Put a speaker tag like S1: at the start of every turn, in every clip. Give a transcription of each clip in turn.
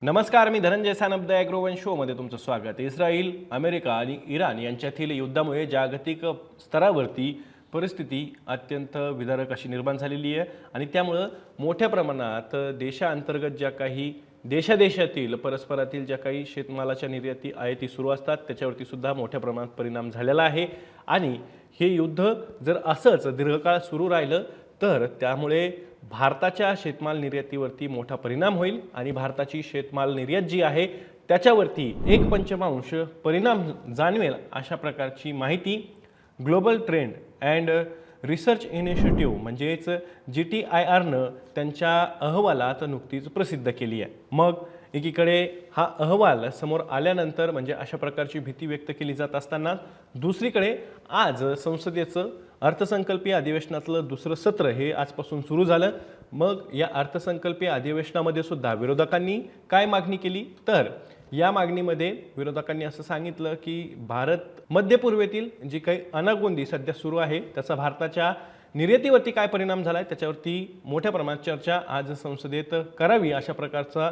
S1: नमस्कार, मी धनंजय सानप द ॲग्रोवन शोमध्ये तुमचं स्वागत. इस्रायल, अमेरिका आणि इराण यांच्यातील युद्धामुळे जागतिक स्तरावरती परिस्थिती अत्यंत विदारक अशी निर्माण झालेली आहे आणि त्यामुळं मोठ्या प्रमाणात देशांतर्गत ज्या काही देशातील परस्परातील ज्या काही शेतमालाच्या निर्याती आहे ती सुरू असतात त्याच्यावरती सुद्धा मोठ्या प्रमाणात परिणाम झालेला आहे. आणि हे युद्ध जर असंच दीर्घकाळ सुरू राहिलं तर त्यामुळे भारताच्या शेतमाल निर्यातीवरती मोठा परिणाम होईल आणि भारताची शेतमाल निर्यात जी आहे त्याच्यावरती एक पंचमांश परिणाम जाणवेल अशा प्रकारची माहिती global trend and research initiative म्हणजेच GTIRनं त्यांच्या अहवालात नुकतीच प्रसिद्ध केली आहे. मग एकीकडे हा अहवाल समोर आल्यानंतर म्हणजे अशा प्रकारची भीती व्यक्त केली जात असताना दुसरीकडे आज संसदेचं अर्थसंकल्पीय अधिवेशनातलं दुसरं सत्र हे आजपासून सुरू झालं. मग या अर्थसंकल्पीय अधिवेशनामध्ये सुद्धा विरोधकांनी काय मागणी केली तर या मागणीमध्ये विरोधकांनी असं सांगितलं की भारत मध्य पूर्वेतील जी काही अनागोंदी सध्या सुरू आहे त्याचा भारताच्या निर्यातीवरती काय परिणाम झाला आहे त्याच्यावरती मोठ्या प्रमाणात चर्चा आज संसदेत करावी अशा प्रकारचा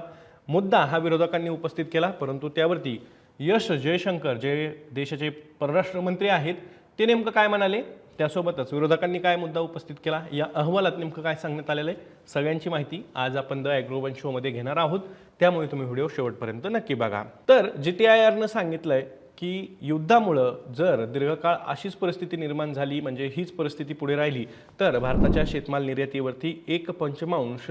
S1: मुद्दा हा विरोधकांनी उपस्थित केला. परंतु त्यावरती एस जयशंकर जे देशाचे परराष्ट्र मंत्री आहेत ते नेमकं काय म्हणाले, त्यासोबतच विरोधकांनी काय मुद्दा उपस्थित केला, या अहवालात नेमकं काय सांगण्यात आलेलं आहे, सगळ्यांची माहिती आज आपण द ॲग्रोवन शोमध्ये घेणार आहोत. त्यामुळे तुम्ही व्हिडिओ शेवटपर्यंत नक्की बघा. तर GTIRनं सांगितलंय की युद्धामुळं जर दीर्घकाळ अशीच परिस्थिती निर्माण झाली म्हणजे हीच परिस्थिती पुढे राहिली तर भारताच्या शेतमाल निर्यातीवरती एक पंचमांश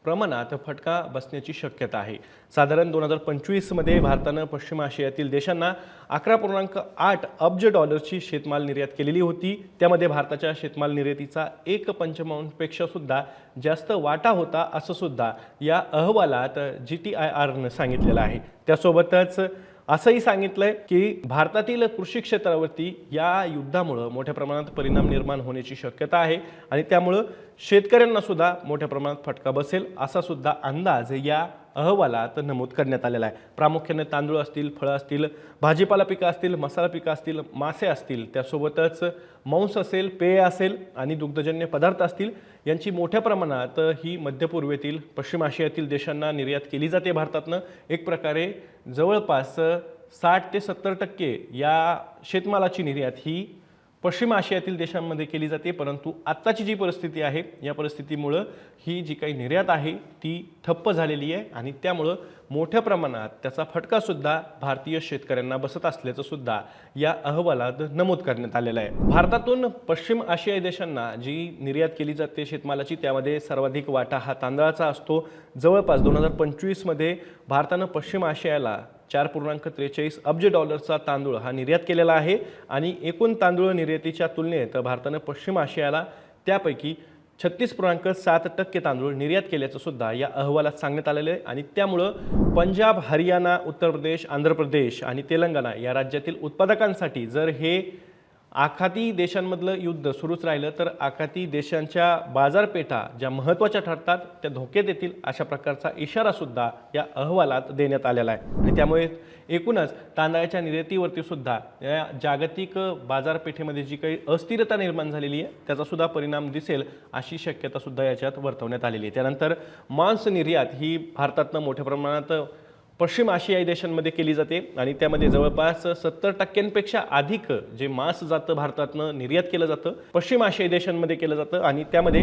S1: प्रमाणात फटका बसण्याची शक्यता आहे. साधारण 2025 मध्ये भारतानं पश्चिम आशियातील देशांना 11.8 अब्ज डॉलरची शेतमाल निर्यात केलेली होती. त्यामध्ये भारताच्या शेतमाल निर्यातीचा एक पंचमांशपेक्षा सुद्धा जास्त वाटा होता असं सुद्धा या अहवालात GTIRनं सांगितलेलं आहे. त्यासोबतच असंही सांगितलंय की भारतातील कृषी क्षेत्रावरती या युद्धामुळे मोठ्या प्रमाणात परिणाम निर्माण होण्याची शक्यता आहे आणि त्यामुळे शेतकऱ्यांना सुद्धा मोठ्या प्रमाणात फटका बसेल असा सुद्धा अंदाज या अहवालात नमूद करण्यात आलेला आहे. प्रामुख्याने तांदूळ असतील, फळं असतील, भाजीपाला पिकं असतील, मसाला पिकं असतील, मासे असतील, त्यासोबतच मांस असेल, पेय असेल आणि दुग्धजन्य पदार्थ असतील यांची मोठ्या प्रमाणात ही मध्य पूर्वेतील पश्चिम आशियातील देशांना निर्यात केली जाते. भारतातनं एक प्रकारे जवळपास 60 ते 70% या शेतमालाची निर्यात ही पश्चिम आशियातील देशांमध्ये केली जाते. परंतु आत्ताची जी परिस्थिती आहे या परिस्थितीमुळं ही जी काही निर्यात आहे ती ठप्प झालेली आहे आणि त्यामुळं मोठ्या प्रमाणात त्याचा फटकासुद्धा भारतीय शेतकऱ्यांना बसत असल्याचं सुद्धा या अहवालात नमूद करण्यात आलेलं आहे. भारतातून पश्चिम आशियाई देशांना जी निर्यात केली जाते शेतमालाची त्यामध्ये सर्वाधिक वाटा हा तांदळाचा असतो. जवळपास 2025 मध्ये भारतानं पश्चिम आशियाला 4.43 अब्ज डॉलरचा तांदूळ हा निर्यात केलेला आहे आणि एकूण तांदूळ निर्यातीच्या तुलनेत भारतानं पश्चिम आशियाला त्यापैकी 36.7% तांदूळ निर्यात केल्याचं सुद्धा या अहवालात सांगण्यात आलेलं आहे. आणि त्यामुळं पंजाब, हरियाणा, उत्तर प्रदेश, आंध्र प्रदेश आणि तेलंगणा या राज्यातील उत्पादकांसाठी जर हे आखाती देशांमधलं युद्ध सुरूच राहिलं तर आखाती देशांच्या बाजारपेठा ज्या महत्त्वाच्या ठरतात त्या धोक्यात येतील अशा प्रकारचा इशारा सुद्धा या अहवालात देण्यात आलेला आहे. आणि त्यामुळे एकूणच तांदळाच्या निर्यातीवरती सुद्धा या जागतिक बाजारपेठेमध्ये जी काही अस्थिरता निर्माण झालेली आहे त्याचा सुद्धा परिणाम दिसेल अशी शक्यता सुद्धा याच्यात वर्तवण्यात आलेली आहे. त्यानंतर मांस निर्यात ही भारतातनं मोठ्या प्रमाणात पश्चिम आशियाई देशांमध्ये केली जाते आणि त्यामध्ये जवळपास 70% अधिक जे मांस जातं भारतातनं निर्यात केलं जातं पश्चिम आशियाई देशांमध्ये केलं जातं. आणि त्यामध्ये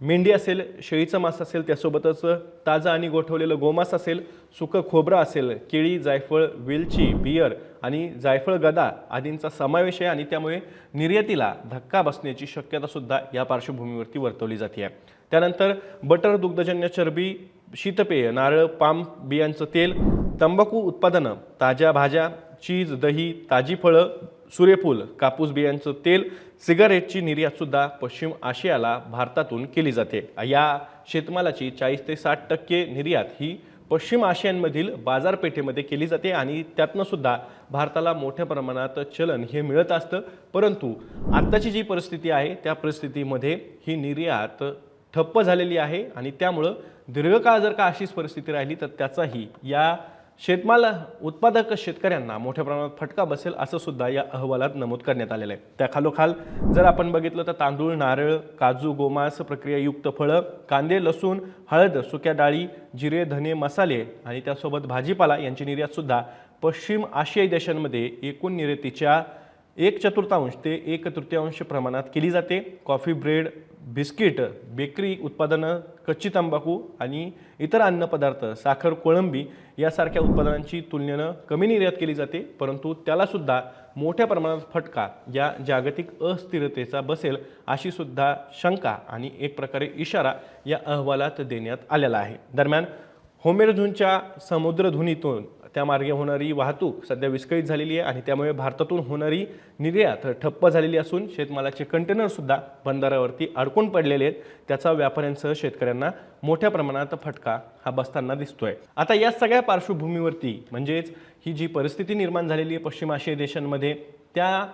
S1: मेंढी असेल, शेळीचं मांस असेल, त्यासोबतच ताजं आणि गोठवलेलं गोमांस असेल, सुकं खोबरं असेल, केळी, जायफळ, वेलची, बियर आणि जायफळ गदा आदींचा समावेश आहे आणि त्यामुळे निर्यातीला धक्का बसण्याची शक्यता सुद्धा या पार्श्वभूमीवरती वर्तवली जाते. त्यानंतर बटर, दुग्धजन्य चरबी, शीतपेय, नारळ, पाम बियांचं तेल, तंबाखू उत्पादनं, ताज्या भाज्या, चीज, दही, ताजी फळं, सूर्यफूल, कापूस बियांचं तेल, सिगारेटची निर्यात सुद्धा पश्चिम आशियाला भारतातून केली जाते. या शेतमालाची 40 ते 60% निर्यात ही पश्चिम आशियामधील बाजारपेठेमध्ये केली जाते आणि त्यातनं सुद्धा भारताला मोठ्या प्रमाणात चलन हे मिळत असतं. परंतु आत्ताची जी परिस्थिती आहे त्या परिस्थितीमध्ये ही निर्यात ठप्प झालेली आहे आणि त्यामुळं दीर्घकाळ जर का अशीच परिस्थिती राहिली तर त्याचाही या शेतमाल उत्पादक शेतकऱ्यांना मोठ्या प्रमाणात फटका बसेल असं सुद्धा या अहवालात नमूद करण्यात आलेलं आहे। त्याखालोखाल जर आपण बघितलं तर तांदूळ, नारळ, काजू, गोमांस प्रक्रियायुक्त फळं, कांदे, लसूण, हळद, सुक्या डाळी, जिरे, धने, मसाले आणि त्यासोबत भाजीपाला यांची निर्यात सुद्धा पश्चिम आशियाई देशांमध्ये एकूण निर्यातीच्या 1/4 ते 1/3 प्रमाणात केली जाते। कॉफी, ब्रेड, बिस्किट, बेकरी उत्पादनं, कच्ची तंबाखू आणि इतर अन्नपदार्थ, साखर, कोळंबी यासारख्या उत्पादनांची तुलनेनं कमी निर्यात केली जाते, परंतु त्याला सुद्धा मोठ्या प्रमाणात फटका या जागतिक अस्थिरतेचा बसेल अशी सुद्धा शंका आणि एक प्रकारे इशारा या अहवालात देण्यात आलेला आहे। दरम्यान होर्मुझच्या समुद्रधुनीतून त्या मार्गे होणारी वाहतूक सध्या विस्कळीत झालेली आहे आणि त्यामुळे भारतातून होणारी निर्यात ठप्प झालेली असून शेतमालाचे कंटेनर सुद्धा बंदरावरती अडकून पडलेले आहेत। त्याचा व्यापाऱ्यांसह शेतकऱ्यांना मोठ्या प्रमाणात फटका हा बसताना दिसतोय। आता या सगळ्या पार्श्वभूमीवरती म्हणजेच ही जी परिस्थिती निर्माण झालेली आहे पश्चिम आशियाई देशांमध्ये, त्या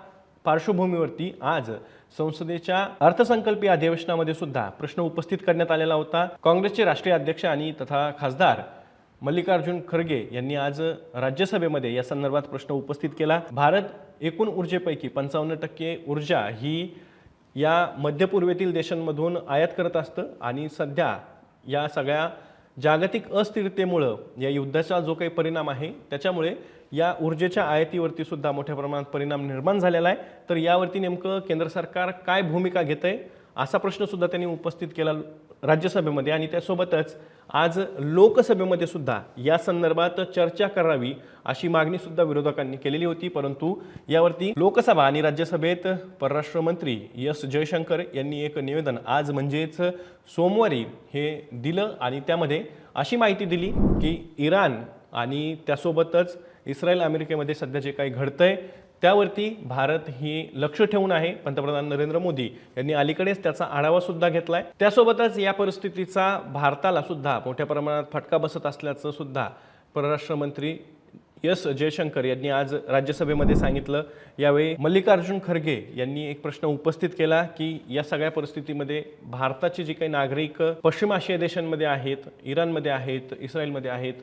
S1: पार्श्वभूमीवरती आज संसदेच्या अर्थसंकल्पीय अधिवेशनामध्ये सुद्धा प्रश्न उपस्थित करण्यात आलेला होता। काँग्रेसचे राष्ट्रीय अध्यक्ष आणि तथा खासदार मल्लिकार्जुन खरगे यांनी आज राज्यसभेमध्ये या संदर्भात प्रश्न उपस्थित केला। भारत एकूण ऊर्जेपैकी 55% ऊर्जा ही या मध्यपूर्वेतील देशांमधून आयात करत असतं आणि सध्या या सगळ्या जागतिक अस्थिरतेमुळे या युद्धाचा जो काही परिणाम आहे त्याच्यामुळे या ऊर्जेच्या आयातीवरती सुद्धा मोठ्या प्रमाणात परिणाम निर्माण झालेला आहे। तर यावरती नेमकं केंद्र सरकार काय भूमिका घेतंय असा प्रश्न सुद्धा त्यांनी उपस्थित केला राज्यसभेमध्ये आणि त्यासोबतच आज लोकसभेमध्ये सुद्धा या संदर्भात चर्चा करावी अशी मागणी सुद्धा विरोधकांनी केलेली होती, परंतु यावरती लोकसभा आणि राज्यसभेत परराष्ट्र मंत्री एस जयशंकर यांनी एक निवेदन आज म्हणजेच सोमवारी हे दिलं आणि त्यामध्ये अशी माहिती दिली की इराण आणि त्यासोबतच इस्रायल अमेरिकेमध्ये सध्या जे काही घडतंय त्यावरती भारत ही लक्ष ठेवून आहे। पंतप्रधान नरेंद्र मोदी यांनी अलीकडेच त्याचा आढावा सुद्धा घेतलाय। त्यासोबतच या परिस्थितीचा भारताला सुद्धा मोठ्या प्रमाणात फटका बसत असल्याचं सुद्धा परराष्ट्र मंत्री एस जयशंकर यांनी आज राज्यसभेमध्ये सांगितलं। यावेळी मल्लिकार्जुन खरगे यांनी एक प्रश्न उपस्थित केला की या सगळ्या परिस्थितीमध्ये भारताचे जे काही नागरिक पश्चिम आशियाई देशांमध्ये आहेत, इराणमध्ये आहेत, इस्रायलमध्ये आहेत,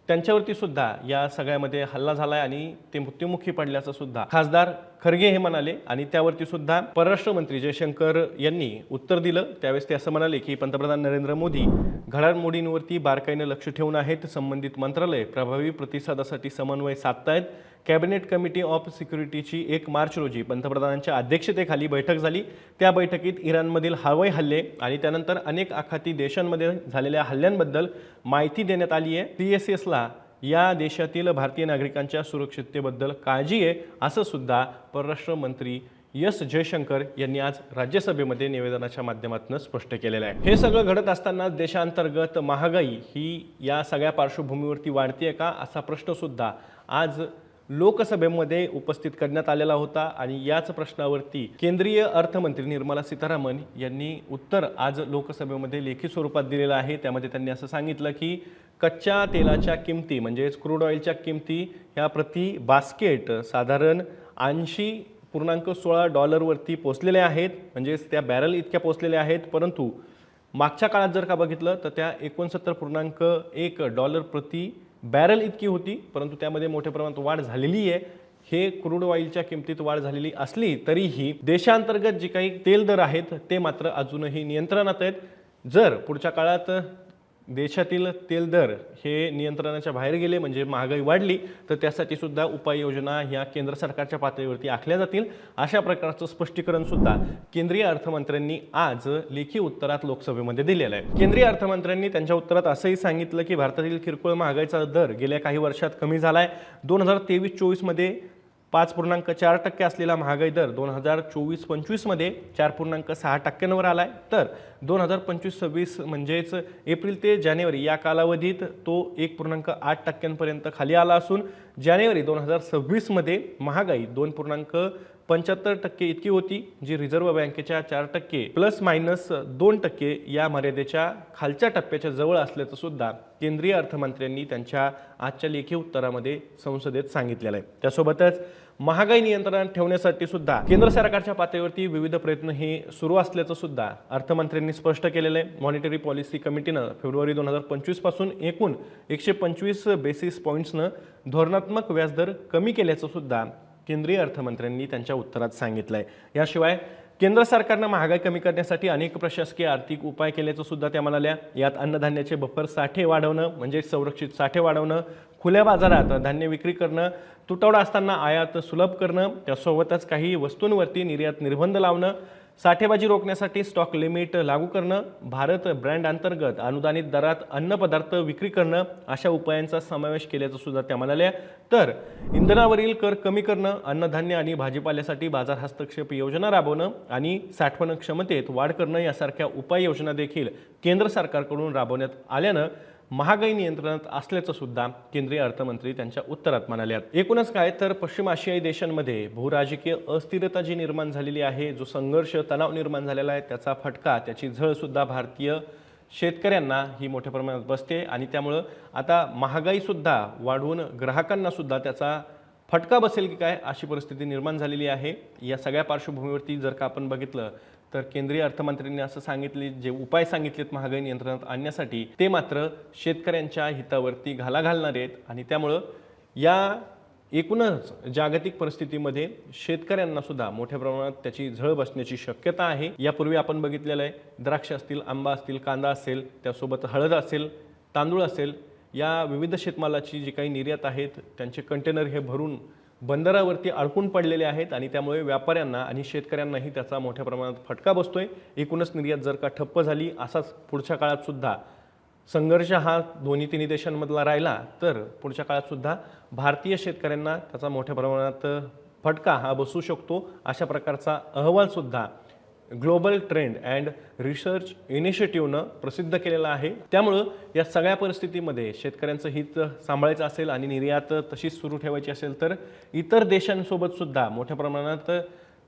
S1: त्यांच्यावरती सुद्धा या सगळ्यामध्ये हल्ला झालाय आणि ते मृत्युमुखी पडल्याचं सुद्धा खासदार खरगे हे म्हणाले आणि त्यावरती सुद्धा परराष्ट्र मंत्री जयशंकर यांनी उत्तर दिलं। त्यावेळेस ते असं म्हणाले की पंतप्रधान नरेंद्र मोदी घडामोडींवरती बारकाईनं लक्ष ठेवून आहेत। संबंधित मंत्रालय प्रभावी प्रतिसादासाठी समन्वय साधतायत। कॅबिनेट कमिटी ऑफ सिक्युरिटीची 1 मार्च रोजी पंतप्रधानांच्या अध्यक्षतेखाली बैठक झाली। त्या बैठकीत इराणमधील हवाई हल्ले आणि त्यानंतर अनेक आखाती देशांमध्ये झालेल्या हल्ल्यांबद्दल माहिती देण्यात आली आहे। PSSला या देशातील भारतीय नागरिकांच्या सुरक्षिततेबद्दल काळजी आहे असं सुद्धा परराष्ट्र मंत्री एस जयशंकर यांनी आज राज्यसभेमध्ये निवेदनाच्या माध्यमातून स्पष्ट केलेलं आहे। हे सगळं घडत असताना देशांतर्गत महागाई ही या सगळ्या पार्श्वभूमीवरती वाढते का असा प्रश्न सुद्धा आज लोकसभेमध्ये उपस्थित करण्यात आलेला होता आणि याच प्रश्नावरती केंद्रीय अर्थमंत्री निर्मला सीतारामन यांनी उत्तर आज लोकसभेमध्ये लेखी स्वरूपात दिलेलं आहे। त्यामध्ये त्यांनी असं सांगितलं की कच्च्या तेलाच्या किमती म्हणजेच क्रूड ऑइलच्या किमती ह्या प्रति बास्केट साधारण 80.16 डॉलरवरती पोहोचलेल्या आहेत, म्हणजेच त्या बॅरल इतक्या पोहोचलेल्या आहेत, परंतु मागच्या काळात जर का बघितलं तर त्या 69.1 डॉलर प्रति बॅरल इतकी होती, परंतु त्यामध्ये मोठ्या प्रमाणात वाढ झालेली आहे। हे क्रूड ऑइलच्या किमतीत वाढ झालेली असली तरीही देशांतर्गत जे काही तेल दर आहेत ते मात्र अजूनही नियंत्रणात आहेत। जर पुढच्या काळात देशातील तेल दर हे नियंत्रणाच्या बाहेर गेले म्हणजे महागाई वाढली तर त्यासाठी सुद्धा उपाययोजना ह्या केंद्र सरकारच्या पातळीवरती आखल्या जातील अशा प्रकारचं स्पष्टीकरण सुद्धा केंद्रीय अर्थमंत्र्यांनी आज लेखी उत्तरात लोकसभेमध्ये दिलेलं आहे। केंद्रीय अर्थमंत्र्यांनी त्यांच्या उत्तरात असंही सांगितलं की भारतातील किरकोळ महागाईचा दर गेल्या काही वर्षात कमी झालाय। 2023-24 मध्ये 5.4% असलेला महागाई दर 2024-25 मध्ये 4.6%वर आलाय, तर 2025-26 म्हणजेच एप्रिल ते जानेवारी या कालावधीत तो 1.8% पर्यंत खाली आला असून जानेवारी 2026 मध्ये महागाई 2. 75% इतकी होती, जी रिझर्व्ह बँकेच्या 4% प्लस मायनस 2% या मर्यादेच्या खालच्या टप्प्याच्या जवळ असल्याचं सुद्धा केंद्रीय अर्थमंत्र्यांनी त्यांच्या आजच्या लेखी उत्तरामध्ये संसदेत सांगितलेलं आहे। त्यासोबतच महागाई नियंत्रणात ठेवण्यासाठी सुद्धा केंद्र सरकारच्या पातळीवरती विविध प्रयत्न हे सुरू असल्याचं सुद्धा अर्थमंत्र्यांनी स्पष्ट केलेलं आहे। मॉनिटरी पॉलिसी कमिटीनं फेब्रुवारी 2025 पासून एकूण 125 बेसिस पॉईंट्सनं धोरणात्मक व्याजदर कमी केल्याचं सुद्धा केंद्रीय अर्थमंत्र्यांनी त्यांच्या उत्तरात सांगितलंय। याशिवाय केंद्र सरकारनं महागाई कमी करण्यासाठी अनेक प्रशासकीय आर्थिक उपाय केल्याचं सुद्धा त्या म्हणाल्या। यात अन्नधान्याचे बफर साठे वाढवणं म्हणजे संरक्षित साठे वाढवणं, खुल्या बाजारात धान्य विक्री करणं, तुटवडा असताना आयात सुलभ करणं, त्यासोबतच काही वस्तूंवरती निर्यात निर्बंध लावणं, साठेबाजी रोखण्यासाठी स्टॉक लिमिट लागू करणं, भारत ब्रँड अंतर्गत अनुदानित दरात अन्नपदार्थ विक्री करणं अशा उपायांचा समावेश केल्याचं सुद्धा त्या म्हणाल्या। तर इंधनावरील कर कमी करणं, अन्नधान्य आणि भाजीपाल्यासाठी बाजार हस्तक्षेप योजना राबवणं आणि साठवण क्षमतेत वाढ करणं यासारख्या उपाययोजना देखील केंद्र सरकारकडून राबवण्यात आल्यानं महागाई नियंत्रणात असल्याचं सुद्धा केंद्रीय अर्थमंत्री त्यांच्या उत्तरात म्हणाले। एकूणच काय तर पश्चिम आशियाई देशांमध्ये भूराजकीय अस्थिरता जी निर्माण झालेली आहे, जो संघर्ष तणाव निर्माण झालेला आहे, त्याचा फटका त्याची झळ सुद्धा भारतीय शेतकऱ्यांना ही मोठ्या प्रमाणात बसते आणि त्यामुळे आता महागाई सुद्धा वाढवून ग्राहकांना सुद्धा त्याचा फटका बसेल की काय अशी परिस्थिती निर्माण झालेली आहे। या सगळ्या पार्श्वभूमीवरती जर का आपण बघितलं तर केंद्रीय अर्थमंत्र्यांनी असं सांगितले, जे उपाय सांगितलेत महागाई नियंत्रणात आणण्यासाठी ते मात्र शेतकऱ्यांच्या हितावरती घाला घालणारे आहेत आणि त्यामुळं या एकूणच जागतिक परिस्थितीमध्ये शेतकऱ्यांना सुद्धा मोठ्या प्रमाणात त्याची झळ बसण्याची शक्यता आहे। यापूर्वी आपण बघितलेलं आहे, द्राक्ष असतील, आंबा असतील, कांदा असेल, त्यासोबत हळद असेल, तांदूळ असेल, या विविध शेतमालाची जी काही निर्यात आहेत त्यांचे कंटेनर हे भरून बंदरावरती अडकून पडलेले आहेत आणि त्यामुळे व्यापाऱ्यांना आणि शेतकऱ्यांनाही त्याचा मोठ्या प्रमाणात फटका बसतोय। एकूणच निर्यात जर का ठप्प झाली, असाच पुढच्या काळात सुद्धा संघर्ष हा दोन्ही तिन्ही देशांमधला राहिला तर पुढच्या काळात सुद्धा भारतीय शेतकऱ्यांना त्याचा मोठ्या प्रमाणात फटका हा बसू शकतो, अशा प्रकारचा अहवाल सुद्धा ग्लोबल ट्रेंड अँड रिसर्च इनिशिएटिव्हनं प्रसिद्ध केलेला आहे। त्यामुळं या सगळ्या परिस्थितीमध्ये शेतकऱ्यांचं हित सांभाळायचं असेल आणि निर्यात तशीच सुरू ठेवायची असेल तर इतर देशांसोबत सुद्धा मोठ्या प्रमाणात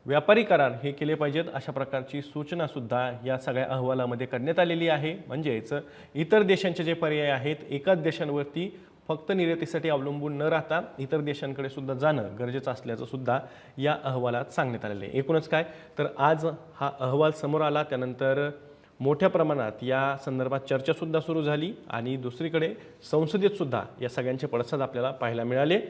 S1: व्यापारी करार हे केले पाहिजेत, अशा प्रकारची सूचना सुद्धा या सगळ्या अहवालामध्ये करण्यात आलेली आहे। म्हणजेच इतर देशांचे जे पर्याय आहेत, एकाच देशांवरती फक्त निर्यातीसाठी अवलंबून न राहता इतर देशांकडे सुद्धा जाणं गरजेचं असल्याचं सुद्धा या अहवालात सांगण्यात आलेलं आहे। एकूणच काय तर आज हा अहवाल समोर आला, त्यानंतर मोठ्या प्रमाणात या संदर्भात चर्चा सुद्धा सुरू झाली आणि दुसरीकडे संसदेत सुद्धा या सगळ्यांचे पडसाद आपल्याला पाहायला मिळाले।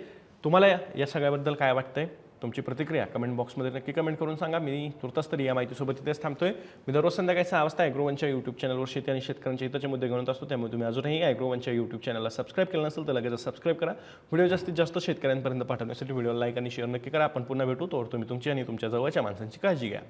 S1: तुम्हाला या सगळ्याबद्दल काय वाटतंय? तुमची प्रतिक्रिया कमेंट बॉक्समध्ये नक्की कमेंट करून सांगा। मी तुर्तास तरी या माहितीसोबत इथेच थांबतोय। मी दररोज संध्याकाळी 6 वाजता ॲग्रोवनच्या यूट्यूब चॅनलवर शेती आणि शेतकऱ्यांच्या हिताचे मुद्दे घेऊन असतो, त्यामुळे तुम्ही अजूनही ॲग्रोवनच्या यूट्यूब चॅनलला सबस्क्राईब केलं नसेल तर लगेच सबस्क्राईब करा। व्हिडिओ जास्तीत जास्त शेतकऱ्यांपर्यंत पाठवण्यासाठी व्हिडिओला लाईक आणि शेअर नक्की करा। आपण पुन्हा भेटू, तोवर तुम्ही तुमची आणि तुमच्या जवळच्या माणसांची काळजी घ्या।